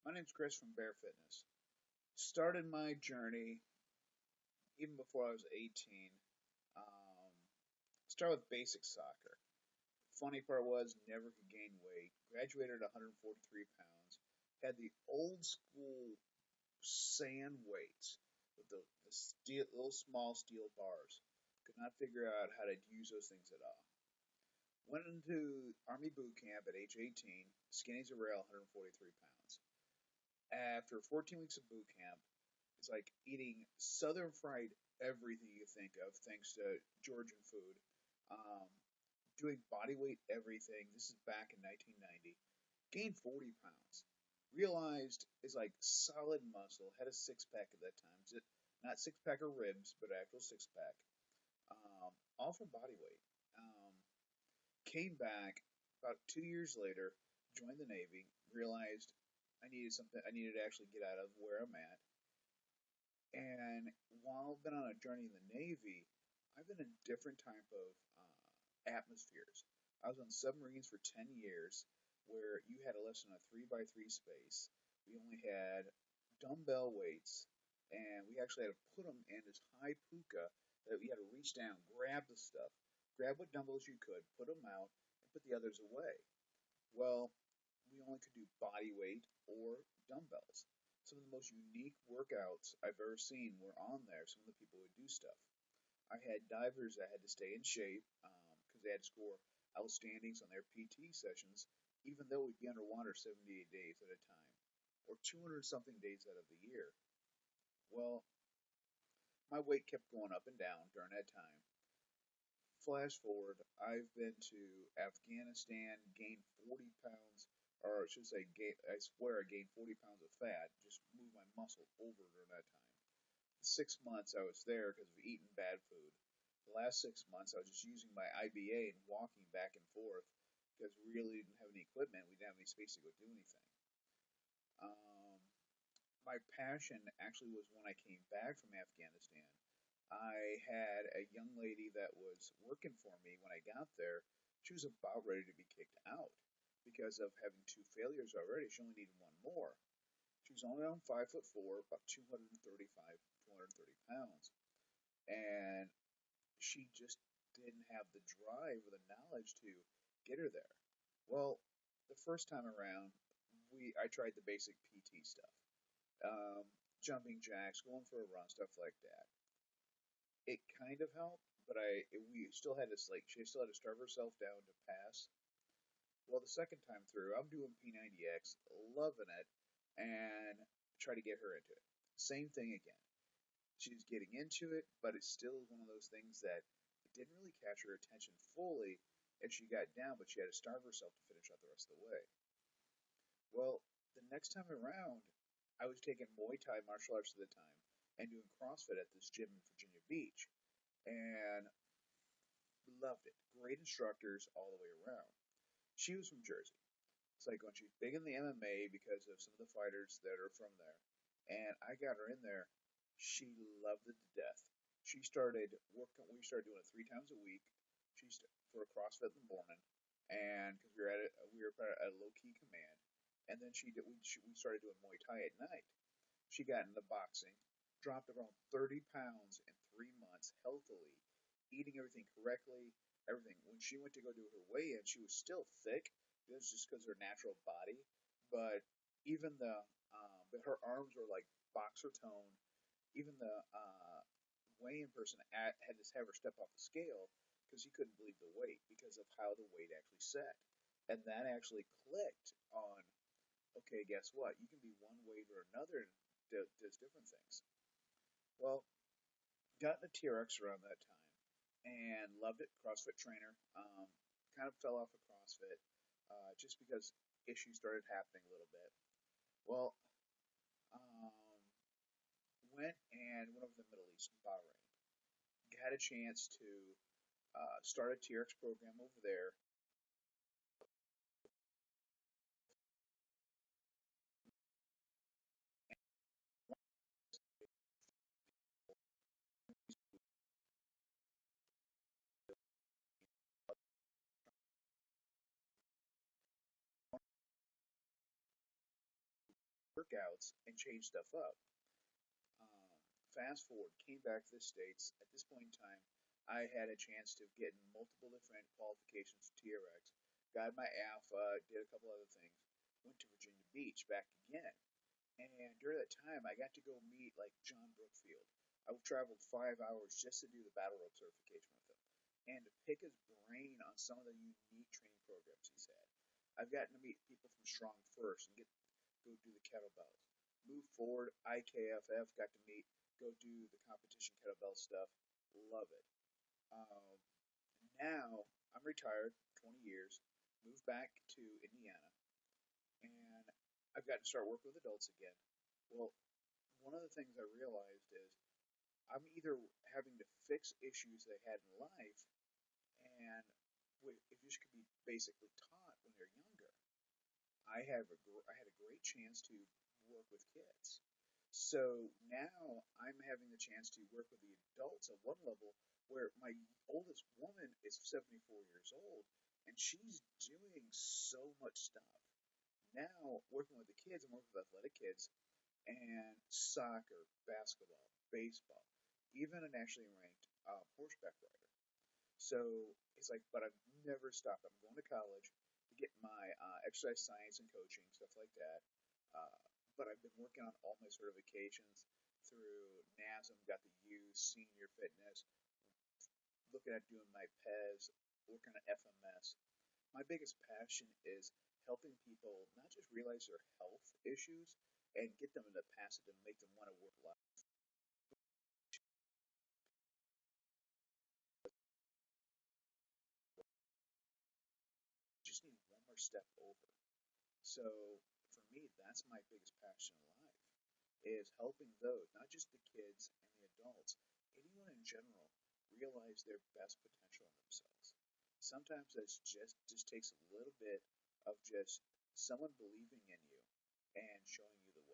My name's Chris from Bear Fitness. Started my journey even before I was 18. Um, started with basic soccer. Funny part was never could gain weight. Graduated at 143 pounds. Had the old school sand weights with the steel, little small steel bars. Could not figure out how to use those things at all. Went into Army boot camp at age 18. Skinny as a rail, 143 pounds. After 14 weeks of boot camp, it's like eating southern fried everything you think of, thanks to Georgian food. Um, doing body weight everything. This is back in 1990. Gained 40 pounds. Realized is like solid muscle. Had a six pack at that time. Not six pack of ribs, but actual six pack. All from body weight. Came back about 2 years later. Joined the Navy. Realized I needed something. I needed to actually get out of where I'm at. And while I've been on a journey in the Navy, I've been in different type of atmospheres. I was on submarines for 10 years where you had less than a 3 by 3 space. We only had dumbbell weights, and we actually had to put them in this high puka that we had to reach down, grab the stuff, grab what dumbbells you could, put them out, and put the others away. Well, we only could do body weight or dumbbells. Some of the most unique workouts I've ever seen were on there. Some of the people would do stuff. I had divers that had to stay in shape because they had to score outstandings on their PT sessions, even though we'd be underwater 78 days at a time, or 200 something days out of the year. Well, my weight kept going up and down during that time. Flash forward, I've been to Afghanistan, gained 40 pounds, or I should say, I swear I gained 40 pounds of fat, just moved my muscle over during that time. The 6 months I was there because of eating bad food. The last 6 months I was just using my IBA and walking back and forth because we really didn't have any equipment. We didn't have any space to go do anything. Um, my passion actually was when I came back from Afghanistan. I had a young lady that was working for me when I got there. She was about ready to be kicked out because of having two failures already. She only needed one more. She was only around 5'4", about 235, 230 pounds. And she just didn't have the drive or the knowledge to get her there. Well, the first time around, I tried the basic PT stuff, um, jumping jacks, going for a run, stuff like that. It kind of helped, but we still had to she still had to starve herself down to pass. Well, the second time through, I'm doing P90X, loving it, and try to get her into it. Same thing again. She's getting into it, but it still is one of those things that it didn't really catch her attention fully, and she got down, but she had to starve herself to finish out the rest of the way. Well, the next time around, I was taking Muay Thai martial arts at the time and doing CrossFit at this gym in Virginia Beach, and loved it. Great instructors all the way around. She was from Jersey. It's like when she's big in the MMA because of some of the fighters that are from there. And I got her in there. She loved it to death. She started working. We started doing it 3 times a week. For a CrossFit in the morning, and because we were at a low key command. And then we started doing Muay Thai at night. She got into boxing, dropped around 30 pounds in 3 months healthily, eating everything correctly, everything. When she went to go do her weigh in, she was still thick. It was just because of her natural body. But even but her arms were like boxer tone. Even the weigh in person had to have her step off the scale because he couldn't believe the weight because of how the weight actually set. And that actually clicked on okay, guess what? You can be one weight or another and does different things. Well, got into TRX around that time and loved it. CrossFit trainer. Kind of fell off of CrossFit just because issues started happening a little bit. Well, um, went and went over to the Middle East, Bahrain. Had a chance to start a TRX program over there. workouts and change stuff up. Um, Fast forward, came back to the States. At this point in time, I had a chance to get multiple different qualifications for TRX, got my alpha, did a couple other things, went to Virginia Beach back again. And during that time, I got to go meet like John Brookfield. I traveled 5 hours just to do the battle rope certification with him and to pick his brain on some of the unique training programs he's had. I've gotten to meet people from Strong First and get go do the kettlebells. Move forward, IKFF got to meet, go do the competition kettlebell stuff. Love it. Um, Now I'm retired, 20 years, moved back to Indiana, and I've got to start working with adults again. Well, one of the things I realized is I'm either having to fix issues they had in life, and it just could be basically taught when they're younger. I had a great chance to work with kids. So now I'm having the chance to work with the adults at one level where my oldest woman is 74 years old and she's doing so much stuff. Now, working with the kids, I'm working with athletic kids and soccer, basketball, baseball, even a nationally ranked horseback rider. So it's like, but I've never stopped. I'm going to college to get my exercise science and coaching, stuff like that. Uh, but I've been working on all my certifications through NASM, got the U, senior fitness, looking at doing my PES, working on FMS. My biggest passion is helping people not just realize their health issues and get them into pass it and make them want to work life. Just need one more step over. So for me, that's my biggest passion in life is helping those, not just the kids and the adults, anyone in general, realize their best potential in themselves. Sometimes that's just takes a little bit of just someone believing in you and showing you the